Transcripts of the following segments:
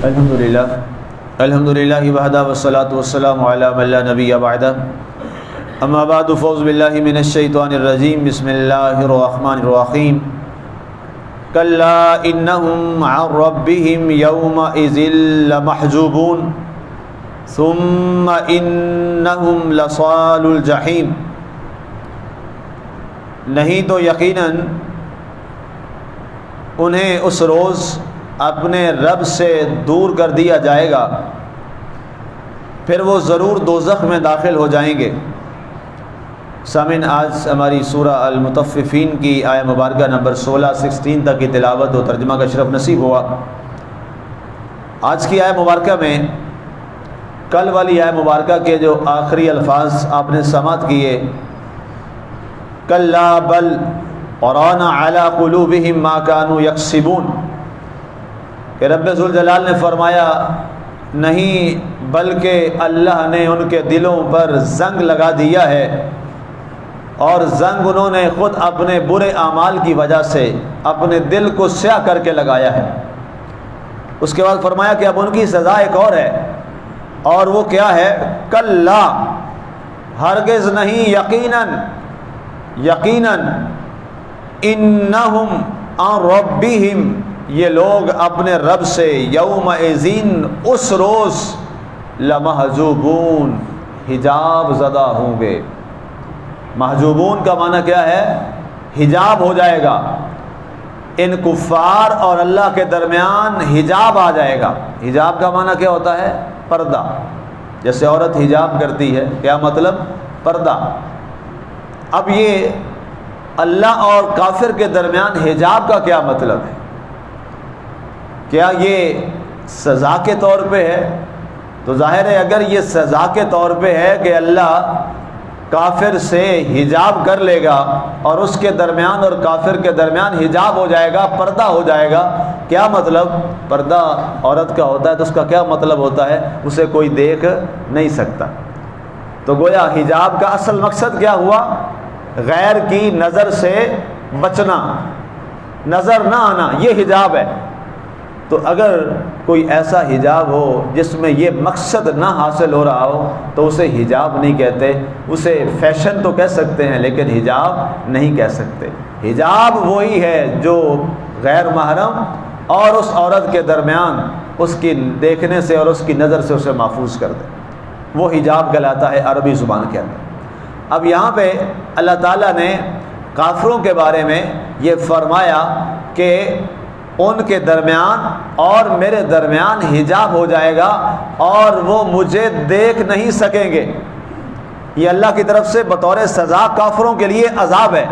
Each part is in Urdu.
الحمدللہ وحدہ والصلاة والسلام علی من لا نبی بعدہ اما بعد فاعوذ باللہ من الشیطان الرجیم بسم اللہ الرحمن الرحیم کلا انہم عن ربہم یومئذ لمحجوبون ثم انہم لصال الجحیم، نہیں تو یقیناً انہیں اس روز اپنے رب سے دور کر دیا جائے گا، پھر وہ ضرور دوزخ میں داخل ہو جائیں گے۔ سامعین، آج ہماری سورہ المطففین کی آیہ مبارکہ نمبر 16 تک کی تلاوت و ترجمہ کا شرف نصیب ہوا۔ آج کی آیہ مبارکہ میں کل والی آیہ مبارکہ کے جو آخری الفاظ آپ نے سماعت کیے، کلا بل ران علی قلوبہم ما کانوا یکسبون، کہ رب ذوالجلال نے فرمایا نہیں بلکہ اللہ نے ان کے دلوں پر زنگ لگا دیا ہے، اور زنگ انہوں نے خود اپنے برے اعمال کی وجہ سے اپنے دل کو سیاہ کر کے لگایا ہے۔ اس کے بعد فرمایا کہ اب ان کی سزا ایک اور ہے، اور وہ کیا ہے؟ کلا، ہرگز نہیں، یقیناً انہم عن ربہم، یہ لوگ اپنے رب سے یومئذ، اس روز، لمحجوبون، حجاب زدہ ہوں گے۔ محجوبون کا معنی کیا ہے؟ حجاب ہو جائے گا، ان کفار اور اللہ کے درمیان حجاب آ جائے گا۔ حجاب کا معنی کیا ہوتا ہے؟ پردہ۔ جیسے عورت حجاب کرتی ہے، کیا مطلب؟ پردہ۔ اب یہ اللہ اور کافر کے درمیان حجاب کا کیا مطلب ہے؟ کیا یہ سزا کے طور پہ ہے؟ تو ظاہر ہے اگر یہ سزا کے طور پہ ہے کہ اللہ کافر سے حجاب کر لے گا اور اس کے درمیان اور کافر کے درمیان حجاب ہو جائے گا، پردہ ہو جائے گا، کیا مطلب؟ پردہ عورت کا ہوتا ہے تو اس کا کیا مطلب ہوتا ہے؟ اسے کوئی دیکھ نہیں سکتا۔ تو گویا حجاب کا اصل مقصد کیا ہوا؟ غیر کی نظر سے بچنا، نظر نہ آنا، یہ حجاب ہے۔ تو اگر کوئی ایسا حجاب ہو جس میں یہ مقصد نہ حاصل ہو رہا ہو تو اسے حجاب نہیں کہتے، اسے فیشن تو کہہ سکتے ہیں لیکن حجاب نہیں کہہ سکتے۔ حجاب وہی ہے جو غیر محرم اور اس عورت کے درمیان اس کی دیکھنے سے اور اس کی نظر سے اسے محفوظ کر دے، وہ حجاب کہلاتا ہے عربی زبان کے اندر۔ اب یہاں پہ اللہ تعالیٰ نے کافروں کے بارے میں یہ فرمایا کہ ان کے درمیان اور میرے درمیان حجاب ہو جائے گا اور وہ مجھے دیکھ نہیں سکیں گے۔ یہ اللہ کی طرف سے بطور سزا کافروں کے لیے عذاب ہے۔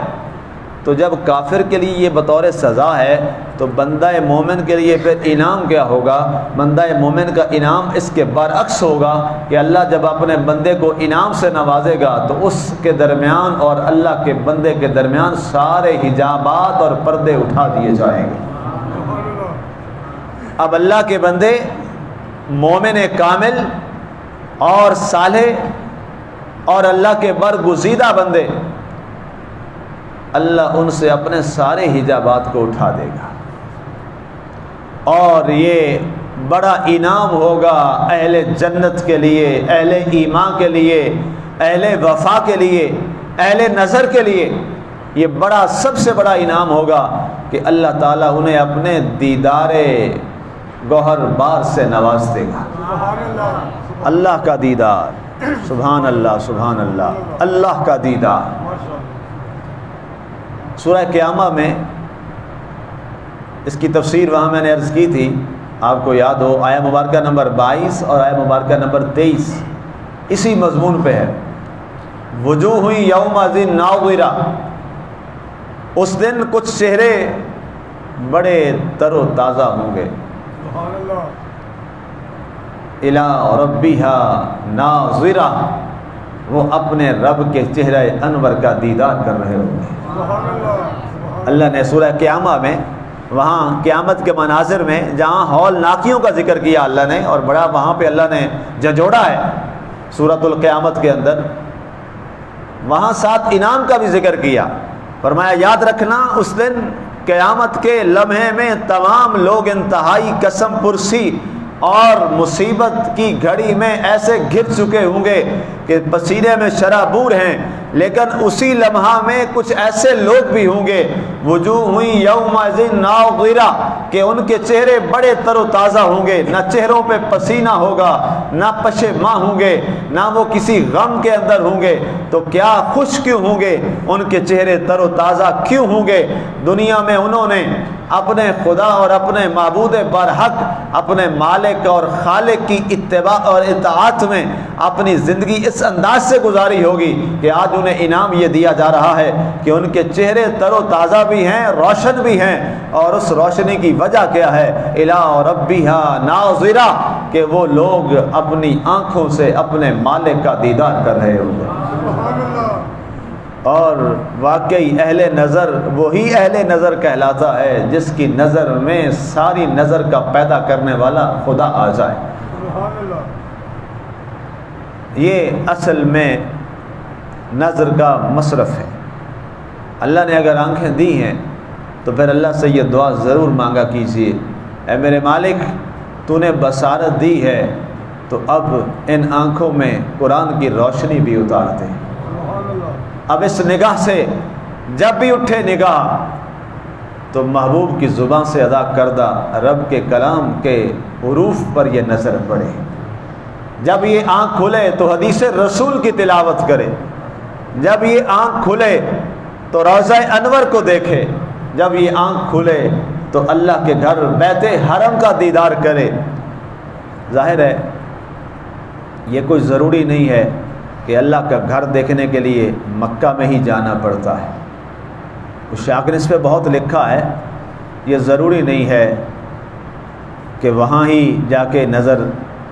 تو جب کافر کے لیے یہ بطور سزا ہے تو بندہ مومن کے لیے پھر انعام کیا ہوگا؟ بندہ مومن کا انعام اس کے برعکس ہوگا کہ اللہ جب اپنے بندے کو انعام سے نوازے گا تو اس کے درمیان اور اللہ کے بندے کے درمیان سارے حجابات اور پردے اٹھا دیے جائیں گے۔ اب اللہ کے بندے مومن کامل اور صالح اور اللہ کے برگزیدہ بندے، اللہ ان سے اپنے سارے حجابات کو اٹھا دے گا، اور یہ بڑا انعام ہوگا اہل جنت کے لیے، اہل ایمان کے لیے، اہل وفا کے لیے، اہل نظر کے لیے۔ یہ بڑا، سب سے بڑا انعام ہوگا کہ اللہ تعالیٰ انہیں اپنے دیدار گوہر بار سے نواز دے گا۔ اللہ کا دیدار، سبحان اللہ، سبحان اللہ، اللہ کا دیدار۔ سورہ قیامہ میں اس کی تفسیر وہاں میں نے عرض کی تھی، آپ کو یاد ہو، آیہ مبارکہ نمبر 22 اور آیہ مبارکہ نمبر 23 اسی مضمون پہ ہے۔ وجوہ یومئذ ناظرہ، اس دن کچھ چہرے بڑے تر و تازہ ہوں گے۔ الی ربہا ناظرہ، وہ اپنے رب کے چہرہ انور کا دیدار کر رہے ہوں گے۔ اللہ نے سورہ قیامہ میں وہاں قیامت کے مناظر میں جہاں ہول ناکیوں کا ذکر کیا اللہ نے، اور بڑا وہاں پہ اللہ نے جھنجھوڑا ہے سورۃ القیامت کے اندر، وہاں ساتھ انعام کا بھی ذکر کیا۔ فرمایا یاد رکھنا اس دن قیامت کے لمحے میں تمام لوگ انتہائی قسم پرسی اور مصیبت کی گھڑی میں ایسے گر چکے ہوں گے کہ پسینے میں شرابور ہیں، لیکن اسی لمحہ میں کچھ ایسے لوگ بھی ہوں گے وجوہ یومئذ ناظرہ کہ ان کے چہرے بڑے تر و تازہ ہوں گے، نہ چہروں پہ پسینہ ہوگا، نہ پشیماں ہوں گے، نہ وہ کسی غم کے اندر ہوں گے۔ تو کیا خوش کیوں ہوں گے؟ ان کے چہرے تر و تازہ کیوں ہوں گے؟ دنیا میں انہوں نے اپنے خدا اور اپنے معبود برحق، اپنے مالک اور خالق کی اتباع اور اطاعت میں اپنی زندگی اس انداز سے گزاری ہوگی کہ آج انہیں انعام یہ دیا جا رہا ہے کہ ان کے چہرے تر و تازہ بھی ہیں، روشن بھی ہیں، اور اس روشنی کی وجہ کیا ہے؟ الی ربھا ناظرہ، کہ وہ لوگ اپنی آنکھوں سے اپنے مالک کا دیدار کر رہے ہوں گے۔ اور واقعی اہل نظر وہی اہل نظر کہلاتا ہے جس کی نظر میں ساری نظر کا پیدا کرنے والا خدا آ جائے۔ یہ اصل میں نظر کا مصرف ہے۔ اللہ نے اگر آنکھیں دی ہیں تو پھر اللہ سے یہ دعا ضرور مانگا کیجیے، اے میرے مالک تو نے بصارت دی ہے تو اب ان آنکھوں میں قرآن کی روشنی بھی اتار دے۔ اب اس نگاہ سے جب بھی اٹھے نگاہ تو محبوب کی زبان سے ادا کردہ رب کے کلام کے حروف پر یہ نظر پڑے۔ جب یہ آنکھ کھلے تو حدیث رسول کی تلاوت کرے، جب یہ آنکھ کھلے تو روضہ انور کو دیکھے، جب یہ آنکھ کھلے تو اللہ کے گھر بیت حرم کا دیدار کرے۔ ظاہر ہے یہ کوئی ضروری نہیں ہے کہ اللہ کا گھر دیکھنے کے لیے مکہ میں ہی جانا پڑتا ہے۔ اس شاعر نے اس پہ بہت لکھا ہے، یہ ضروری نہیں ہے کہ وہاں ہی جا کے نظر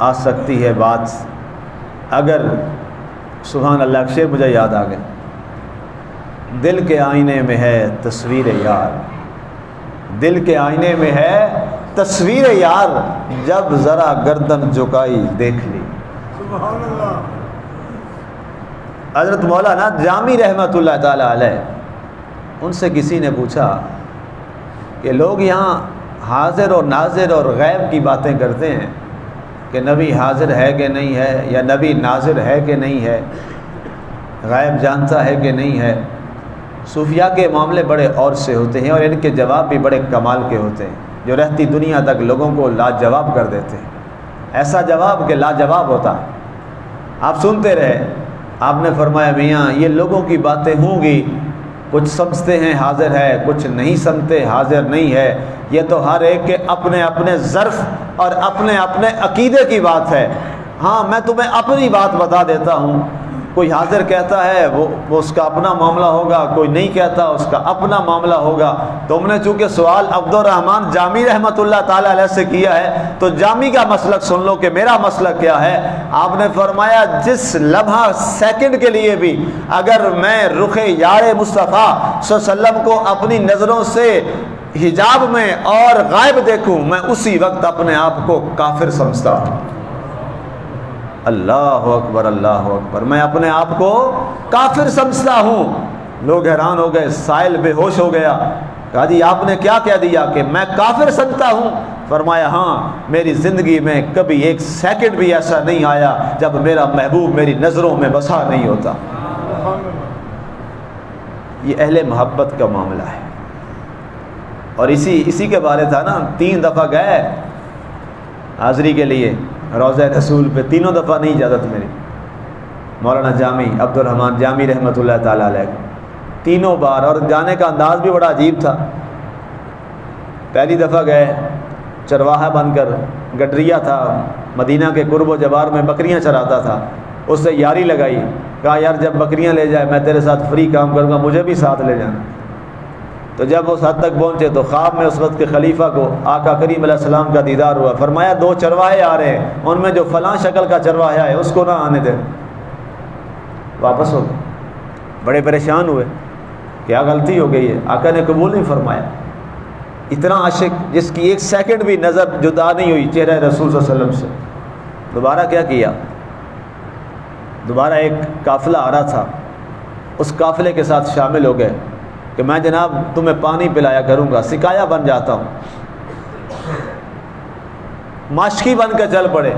آ سکتی ہے بات۔ اگر سبحان اللہ شعر مجھے یاد آ گئے، دل کے آئینے میں ہے تصویر یار، دل کے آئینے میں ہے تصویر یار، جب ذرا گردن جھکائی دیکھ لی۔ سبحان اللہ۔ حضرت مولانا جامی رحمۃ اللہ تعالی علیہ، ان سے کسی نے پوچھا کہ لوگ یہاں حاضر اور ناظر اور غیب کی باتیں کرتے ہیں کہ نبی حاضر ہے کہ نہیں ہے، یا نبی ناظر ہے کہ نہیں ہے، غیب جانتا ہے کہ نہیں ہے۔ صوفیاء کے معاملے بڑے اور سے ہوتے ہیں اور ان کے جواب بھی بڑے کمال کے ہوتے ہیں، جو رہتی دنیا تک لوگوں کو لاجواب کر دیتے ہیں۔ ایسا جواب کہ لاجواب ہوتا ہے۔ آپ سنتے رہے، آپ نے فرمایا میاں یہ لوگوں کی باتیں ہوں گی، کچھ سمجھتے ہیں حاضر ہے، کچھ نہیں سمجھتے حاضر نہیں ہے، یہ تو ہر ایک کے اپنے اپنے ظرف اور اپنے اپنے عقیدے کی بات ہے۔ ہاں میں تمہیں اپنی بات بتا دیتا ہوں، کوئی حاضر کہتا ہے وہ اس کا اپنا معاملہ ہوگا، کوئی نہیں کہتا اس کا اپنا معاملہ ہوگا۔ تم نے چونکہ سوال عبد الرحمن جامی رحمۃ اللہ تعالی علیہ سے کیا ہے تو جامی کا مسلک سن لو کہ میرا مسلک کیا ہے۔ آپ نے فرمایا جس لمحہ سیکنڈ کے لیے بھی اگر میں رخ یار مصطفیٰ صلی اللہ علیہ وسلم کو اپنی نظروں سے حجاب میں اور غائب دیکھوں، میں اسی وقت اپنے آپ کو کافر سمجھتا ہوں۔ اللہ اکبر اللہ اکبر، میں اپنے آپ کو کافر سمجھتا ہوں۔ لوگ حیران ہو گئے، سائل بے ہوش ہو گیا، کہا جی آپ نے کیا کہہ دیا کہ میں کافر سمجھتا ہوں؟ فرمایا ہاں، میری زندگی میں کبھی ایک سیکنڈ بھی ایسا نہیں آیا جب میرا محبوب میری نظروں میں بسا نہیں ہوتا۔ یہ اہل محبت کا معاملہ ہے۔ اور اسی کے بارے تھا نا، 3 دفعہ گئے حاضری کے لیے روضہ رسول پہ، تینوں دفعہ نہیں اجازت میری، مولانا جامی عبد الرحمن جامی رحمۃ اللہ تعالی علیہ، تینوں بار، اور جانے کا انداز بھی بڑا عجیب تھا۔ پہلی دفعہ گئے چرواہا بن کر، گڈریا تھا، مدینہ کے قرب و جوار میں بکریاں چراتا تھا، اس سے یاری لگائی، کہا یار جب بکریاں لے جائے میں تیرے ساتھ فری کام کروں گا، مجھے بھی ساتھ لے جانا۔ تو جب اس حد تک پہنچے تو خواب میں اس وقت کے خلیفہ کو آقا کریم علیہ السلام کا دیدار ہوا۔ فرمایا 2 چرواہے آ رہے ہیں، ان میں جو فلاں شکل کا چرواہا ہے اس کو نہ آنے دے۔ واپس ہو گئے، بڑے پریشان ہوئے، کیا غلطی ہو گئی ہے؟ آقا نے قبول نہیں فرمایا۔ اتنا عاشق جس کی 1 سیکنڈ بھی نظر جدا نہیں ہوئی چہرہ رسول صلی اللہ علیہ وسلم سے۔ دوبارہ کیا کیا؟ دوبارہ ایک قافلہ آ رہا تھا، اس قافلے کے ساتھ شامل ہو گئے کہ میں جناب تمہیں پانی پلایا کروں گا، سکایا بن جاتا ہوں۔ مشقی بن کے چل پڑے۔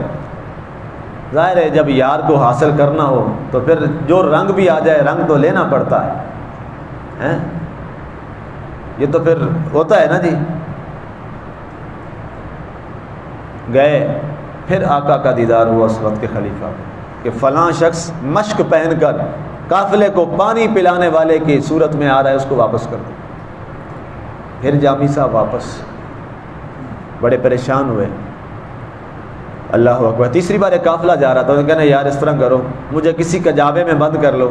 ظاہر ہے جب یار کو حاصل کرنا ہو تو پھر جو رنگ بھی آ جائے رنگ تو لینا پڑتا ہے، یہ تو پھر ہوتا ہے نا جی۔ گئے، پھر آقا کا دیدار ہوا اس وقت کے خلیفہ کہ فلاں شخص مشق پہن کر قافلے کو پانی پلانے والے کی صورت میں آ رہا ہے، اس کو واپس کر دو۔ پھر جامی صاحب واپس، بڑے پریشان ہوئے۔ اللہ اکبر، تیسری بار ایک قافلہ جا رہا تھا، انہوں نے کہا یار اس طرح کرو، مجھے کسی کجاوے میں بند کر لو،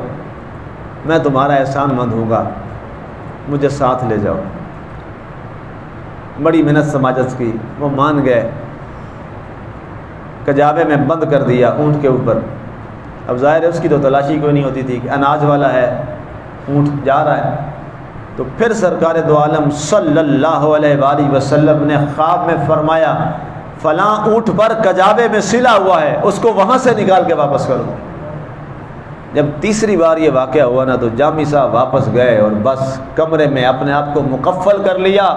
میں تمہارا احسان مند ہوں گا، مجھے ساتھ لے جاؤ۔ بڑی محنت سماجت کی، وہ مان گئے، کجاوے میں بند کر دیا اونٹ کے اوپر۔ اب ظاہر ہے اس کی تو تلاشی کوئی نہیں ہوتی تھی کہ اناج والا ہے، اونٹ جا رہا ہے۔ تو پھر سرکار دو عالم صلی اللہ علیہ وآلہ وسلم نے خواب میں فرمایا فلاں اونٹ پر کجاوے میں سلا ہوا ہے، اس کو وہاں سے نکال کے واپس کر دو۔ جب تیسری بار یہ واقعہ ہوا نا تو جامی صاحب واپس گئے اور بس کمرے میں اپنے آپ کو مقفل کر لیا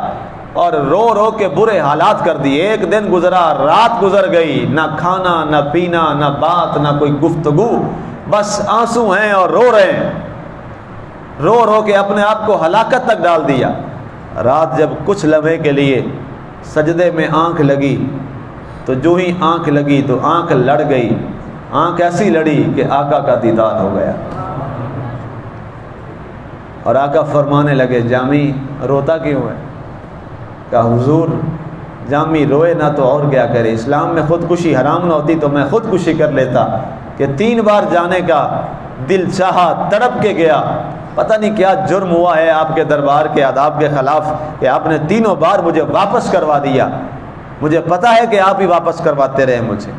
اور رو رو کے برے حالات کر دیے۔ ایک دن گزرا، رات گزر گئی، نہ کھانا نہ پینا نہ بات نہ کوئی گفتگو، بس آنسو ہیں اور رو رہے ہیں، رو رو کے اپنے آپ کو ہلاکت تک ڈال دیا۔ رات جب کچھ لمحے کے لیے سجدے میں آنکھ لگی تو جو ہی آنکھ لگی تو آنکھ لڑ گئی، آنکھ ایسی لڑی کہ آقا کا دیدار ہو گیا۔ اور آقا فرمانے لگے جامی روتا کیوں ہے؟ کہا حضور جامی روئے نہ تو اور کیا کرے، اسلام میں خودکشی حرام نہ ہوتی تو میں خودکشی کر لیتا، کہ 3 بار جانے کا دل چاہا، تڑپ کے گیا، پتہ نہیں کیا جرم ہوا ہے آپ کے دربار کے آداب کے خلاف کہ آپ نے 3 بار مجھے واپس کروا دیا، مجھے پتہ ہے کہ آپ ہی واپس کرواتے رہے مجھے،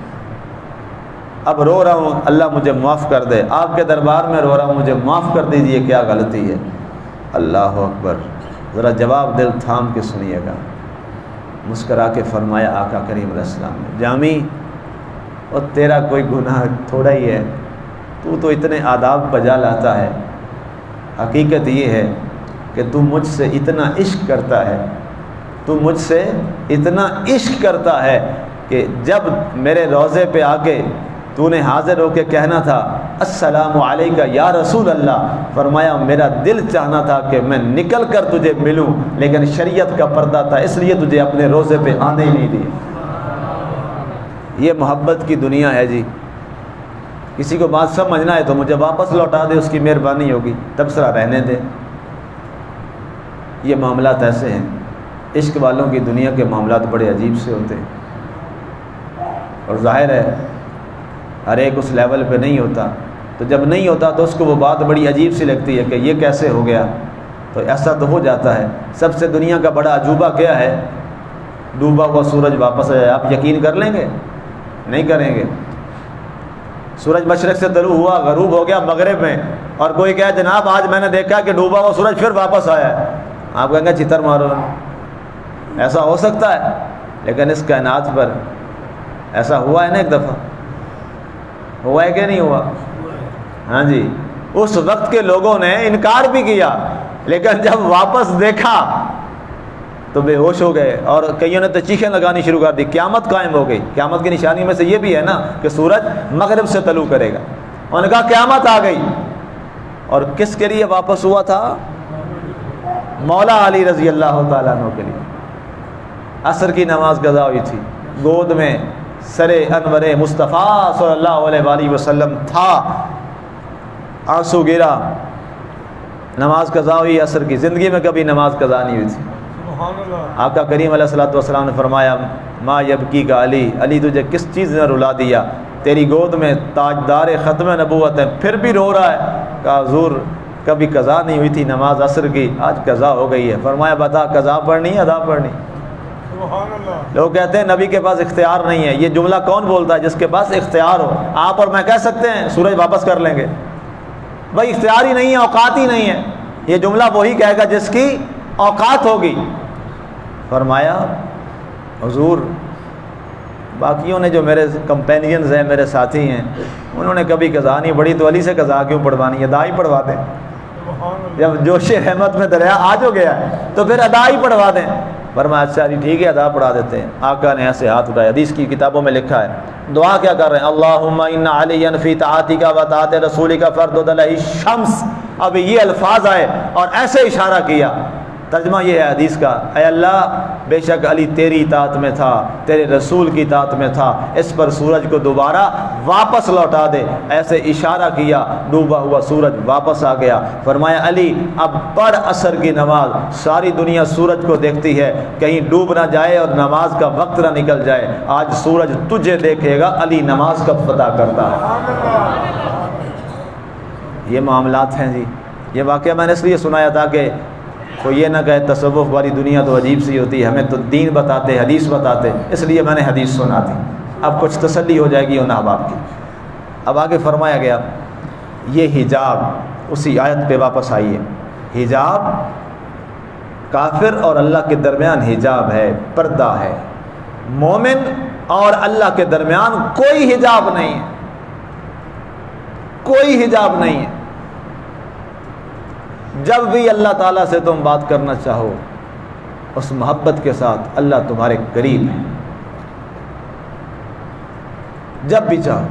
اب رو رہا ہوں، اللہ مجھے معاف کر دے، آپ کے دربار میں رو رہا ہوں، مجھے معاف کر دیجئے، کیا غلطی ہے؟ اللہ اکبر، ذرا جواب دل تھام کے سنیے گا۔ مسکرا کے فرمایا آقا کریم علیہ السلام نے جامی اور تیرا کوئی گناہ تھوڑا ہی ہے، تو اتنے آداب بجا لاتا ہے، حقیقت یہ ہے کہ تو مجھ سے اتنا عشق کرتا ہے، تو مجھ سے اتنا عشق کرتا ہے کہ جب میرے روضے پہ آ کے تو نے حاضر ہو کے کہنا تھا السلام علیکہ یا رسول اللہ، فرمایا میرا دل چاہنا تھا کہ میں نکل کر تجھے ملوں، لیکن شریعت کا پردہ تھا اس لیے تجھے اپنے روضے پہ آنے ہی نہیں دیا۔ یہ محبت کی دنیا ہے جی، کسی کو بات سمجھنا ہے تو مجھے واپس لوٹا دے، اس کی مہربانی ہوگی، تبصرہ رہنے دے۔ یہ معاملات ایسے ہیں، عشق والوں کی دنیا کے معاملات بڑے عجیب سے ہوتے ہیں، اور ظاہر ہے ہر ایک اس لیول پہ نہیں ہوتا، تو جب نہیں ہوتا تو اس کو وہ بات بڑی عجیب سی لگتی ہے کہ یہ کیسے ہو گیا، تو ایسا تو ہو جاتا ہے۔ سب سے دنیا کا بڑا عجوبہ کیا ہے؟ ڈوبا ہوا سورج واپس آ جائے، آپ یقین کر لیں گے؟ نہیں کریں گے۔ سورج مشرق سے طلوع ہوا، غروب ہو گیا مغرب میں، اور کوئی کہے جناب آج میں نے دیکھا کہ ڈوبا ہوا سورج پھر واپس آیا ہے، آپ کہیں گے چتر مارو، ایسا ہو سکتا ہے؟ لیکن اس کائنات پر ایسا ہوا ہے نا، ایک دفعہ ہوا ہے کہ نہیں ہوا؟ ہاں جی، اس وقت کے لوگوں نے انکار بھی کیا، لیکن جب واپس دیکھا تو بے ہوش ہو گئے، اور کئیوں نے تو چیخیں لگانی شروع کر دی، قیامت قائم ہو گئی۔ قیامت کی نشانی میں سے یہ بھی ہے نا کہ سورج مغرب سے طلوع کرے گا، انہوں نے کہا قیامت آ گئی۔ اور کس کے لیے واپس ہوا تھا؟ مولا علی رضی اللہ تعالیٰ عنہ کے لیے۔ عصر کی نماز قضا ہوئی تھی، گود میں سر انور مصطفیٰ صلی اللہ علیہ وآلہ وسلم تھا، آنسو گرا، نماز قضا ہوئی عصر کی، زندگی میں کبھی نماز قضا نہیں ہوئی تھی۔ آقا کریم علیہ الصلوۃ والسلام نے فرمایا ما یبکی کا علی، علی تجھے کس چیز نے رلا دیا؟ تیری گود میں تاجدار ختم نبوت ہے، پھر بھی رو رہا ہے۔ کہا حضور کبھی قضا نہیں ہوئی تھی نماز عصر کی، آج قضا ہو گئی ہے۔ فرمایا بتا قضا پڑھنی ادا پڑھنی؟ لوگ کہتے ہیں نبی کے پاس اختیار نہیں ہے، یہ جملہ کون بولتا ہے؟ جس کے پاس اختیار ہو۔ آپ اور میں کہہ سکتے ہیں سورج واپس کر لیں گے؟ بھائی اختیار ہی نہیں ہے، اوقات ہی نہیں ہے۔ یہ جملہ وہی کہے گا جس کی اوقات ہوگی۔ فرمایا حضور باقیوں نے جو میرے کمپینینز ہیں، میرے ساتھی ہیں، انہوں نے کبھی قضا نہیں پڑھی، تو علی سے قضا کیوں پڑھوانی؟ ادا ہی پڑھوا دیں۔ جب جوش رحمت میں دریا آج ہو گیا ہے تو پھر ادا ہی پڑھوا دیں۔ فرمایا اچھا جی ٹھیک ہے ادا پڑھا دیتے ہیں. آقا نے ایسے ہاتھ اٹھائے. حدیث کی کتابوں میں لکھا ہے دعا کیا کر رہے ہیں, اللہم ان علی فی طاعتک و طاعت رسولک فردد علیہ الشمس. اب یہ الفاظ آئے اور ایسے اشارہ کیا. ترجمہ یہ ہے حدیث کا, اے اللہ بے شک علی تیری اطاعت میں تھا, تیرے رسول کی اطاعت میں تھا, اس پر سورج کو دوبارہ واپس لوٹا دے. ایسے اشارہ کیا, ڈوبا ہوا سورج واپس آ گیا. فرمایا علی اب پڑھ عصر کی نماز. ساری دنیا سورج کو دیکھتی ہے, کہیں ڈوب نہ جائے اور نماز کا وقت نہ نکل جائے. آج سورج تجھے دیکھے گا, علی نماز کب ادا کرتا ہے. یہ معاملات ہیں جی. یہ واقعہ میں نے اس لیے سنایا تھا کہ کوئی یہ نہ کہے تصوف والی دنیا تو عجیب سی ہوتی ہے, ہمیں تو دین بتاتے, حدیث بتاتے, اس لیے میں نے حدیث سنا تھی. اب کچھ تسلی ہو جائے گی ان احباب کی. اب آگے فرمایا گیا یہ حجاب, اسی آیت پہ واپس آئیے. حجاب کافر اور اللہ کے درمیان حجاب ہے, پردہ ہے. مومن اور اللہ کے درمیان کوئی حجاب نہیں ہے, کوئی حجاب نہیں ہے. جب بھی اللہ تعالیٰ سے تم بات کرنا چاہو اس محبت کے ساتھ, اللہ تمہارے قریب ہے جب بھی چاہو.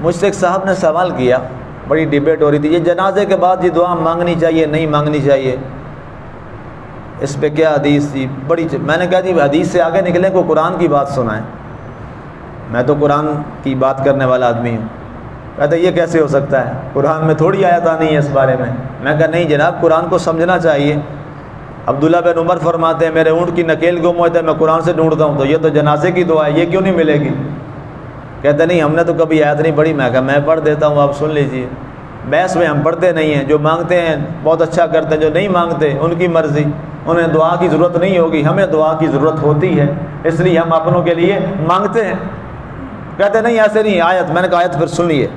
مجھ سے ایک صاحب نے سوال کیا, بڑی ڈیبیٹ ہو رہی تھی, یہ جنازے کے بعد یہ دعا مانگنی چاہیے نہیں مانگنی چاہیے, اس پہ کیا حدیث تھی بڑی. میں نے کہا جی حدیث سے آگے نکلیں, کو قرآن کی بات سنائیں. میں تو قرآن کی بات کرنے والا آدمی ہوں. کہتے یہ کیسے ہو سکتا ہے, قرآن میں تھوڑی آیت آنی ہے اس بارے میں. میں کہا نہیں جناب, قرآن کو سمجھنا چاہیے. عبداللہ بن عمر فرماتے ہیں میرے اونٹ کی نکیل گم ہوئے تھے, میں قرآن سے ڈھونڈتا ہوں, تو یہ تو جنازے کی دعا ہے, یہ کیوں نہیں ملے گی. کہتے نہیں ہم نے تو کبھی آیت نہیں پڑھی. میں کہا میں پڑھ دیتا ہوں, آپ سن لیجئے. بحث میں ہم پڑھتے نہیں ہیں, جو مانگتے ہیں بہت اچھا کرتے ہیں, جو نہیں مانگتے ان کی مرضی, انہیں دعا کی ضرورت نہیں ہوگی, ہمیں دعا کی ضرورت ہوتی ہے, اس لیے ہم اپنوں کے لیے مانگتے ہیں. کہتے نہیں ایسے نہیں آیت. میں نے کہا آیت پھر سن لیے.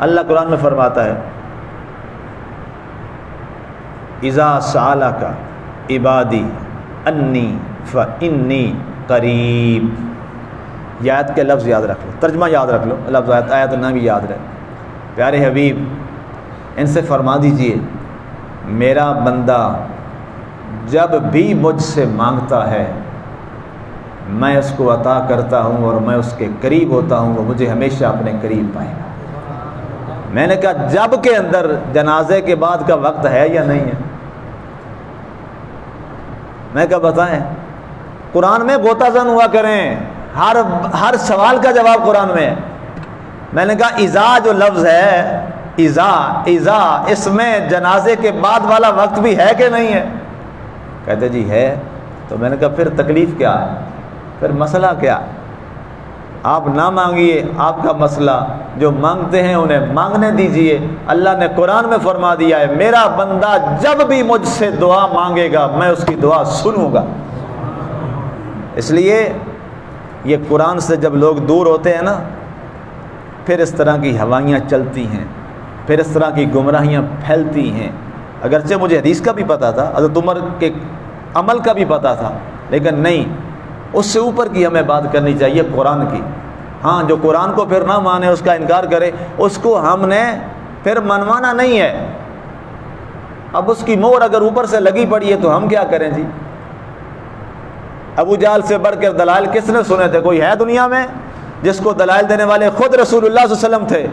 اللہ قرآن میں فرماتا ہے اذا سألک عبادی انی فانی قریب. یہ آیت کے لفظ یاد رکھ لو, ترجمہ یاد رکھ لو, لفظ آیت نہ بھی یاد رہے. پیارے حبیب ان سے فرما دیجئے میرا بندہ جب بھی مجھ سے مانگتا ہے میں اس کو عطا کرتا ہوں اور میں اس کے قریب ہوتا ہوں, وہ مجھے ہمیشہ اپنے قریب پائے گا. میں نے کہا جب کے اندر جنازے کے بعد کا وقت ہے یا نہیں ہے. میں کہا بتائیں, قرآن میں غوطہ زن ہوا کریں, ہر سوال کا جواب قرآن میں ہے. میں نے کہا اذا جو لفظ ہے, اذا اس میں جنازے کے بعد والا وقت بھی ہے کہ نہیں ہے. کہتے جی ہے. تو میں نے کہا پھر تکلیف کیا ہے, پھر مسئلہ کیا ہے. آپ نہ مانگیے, آپ کا مسئلہ, جو مانگتے ہیں انہیں مانگنے دیجئے. اللہ نے قرآن میں فرما دیا ہے میرا بندہ جب بھی مجھ سے دعا مانگے گا میں اس کی دعا سنوں گا. اس لیے یہ قرآن سے جب لوگ دور ہوتے ہیں نا, پھر اس طرح کی ہوائیاں چلتی ہیں, پھر اس طرح کی گمراہیاں پھیلتی ہیں. اگرچہ مجھے حدیث کا بھی پتہ تھا, حضرت عمر کے عمل کا بھی پتہ تھا, لیکن نہیں, اس سے اوپر کی ہمیں بات کرنی چاہیے قرآن کی. ہاں جو قرآن کو پھر نہ مانے, اس کا انکار کرے, اس کو ہم نے پھر منوانا نہیں ہے. اب اس کی مہر اگر اوپر سے لگی پڑی ہے تو ہم کیا کریں جی. ابو جہل سے بڑھ کر دلائل کس نے سنے تھے؟ کوئی ہے دنیا میں جس کو دلائل دینے والے خود رسول اللہ صلی اللہ علیہ وسلم تھے.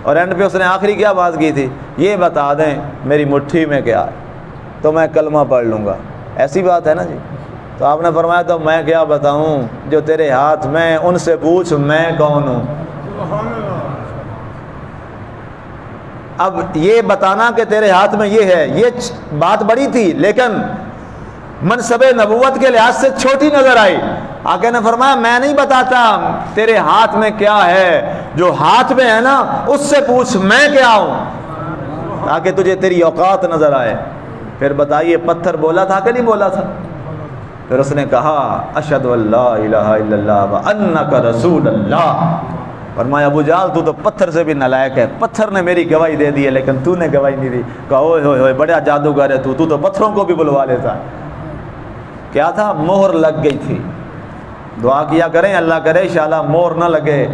اور اینڈ پہ اس نے آخری کیا بات کی تھی, یہ بتا دیں میری مٹھی میں کیا ہے تو میں کلمہ پڑھ لوں گا. ایسی بات ہے نا جی. تو آپ نے فرمایا تو میں کیا بتاؤں, جو تیرے ہاتھ میں ان سے پوچھ میں کون ہوں. اب یہ بتانا کہ تیرے ہاتھ میں یہ ہے, یہ بات بڑی تھی لیکن منصب نبوت کے لحاظ سے چھوٹی نظر آئی. آقا نے فرمایا میں نہیں بتاتا تیرے ہاتھ میں کیا ہے, جو ہاتھ میں ہے نا اس سے پوچھ میں کیا ہوں, تاکہ تجھے تیری اوقات نظر آئے. پھر بتائیے پتھر بولا تھا کہ نہیں بولا تھا؟ پھر اس نے کہا اشہد ان لا الہ الا اللہ وانک رسول اللہ. فرمایا ابو جہل تو پتھر سے بھی نالائق ہے, پتھر نے میری گواہی دے دی ہے لیکن تو نے گواہی نہیں دی. کہا اوئے ہوئے ہوئے بڑا جادوگر ہے تو پتھروں کو بھی بلوا لیتا. کیا تھا؟ مہر لگ گئی تھی. دعا کیا کریں اللہ کرے انشاءاللہ مہر نہ لگے,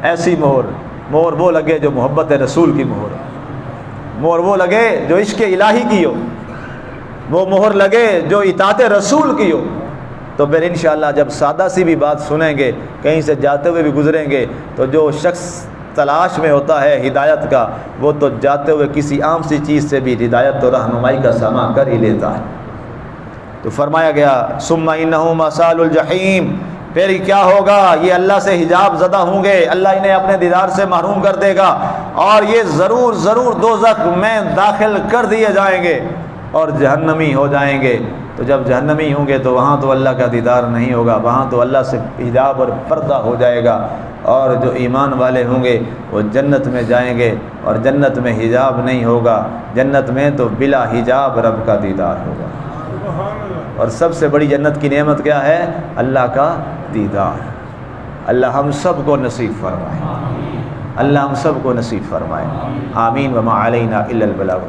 ایسی مہر وہ لگے جو محبت رسول کی مہر وہ لگے, جو عشق الہی کی ہو, وہ مہر لگے جو اطاعت رسول کی ہو، تو پھر انشاءاللہ جب سادہ سی بھی بات سنیں گے، کہیں سے جاتے ہوئے بھی گزریں گے، تو جو شخص تلاش میں ہوتا ہے ہدایت کا، وہ تو جاتے ہوئے کسی عام سی چیز سے بھی ہدایت و رہنمائی کا سامان کر ہی لیتا ہے۔ تو فرمایا گیا ثم انہم مصال الجحیم، پھر کیا ہوگا، یہ اللہ سے حجاب زدہ ہوں گے، اللہ انہیں اپنے دیدار سے محروم کر دے گا، اور یہ ضرور ضرور دوزخ میں داخل کر دیے جائیں گے اور جہنمی ہو جائیں گے۔ تو جب جہنمی ہوں گے تو وہاں تو اللہ کا دیدار نہیں ہوگا، وہاں تو اللہ سے حجاب اور پردہ ہو جائے گا، اور جو ایمان والے ہوں گے وہ جنت میں جائیں گے، اور جنت میں حجاب نہیں ہوگا، جنت میں تو بلا حجاب رب کا دیدار ہوگا۔ اور سب سے بڑی جنت کی نعمت کیا ہے؟ اللہ کا دیدار۔ اللہ ہم سب کو نصیب فرمائے، اللہ ہم سب کو نصیب فرمائے، آمین۔ وما علینا الا البلاغ۔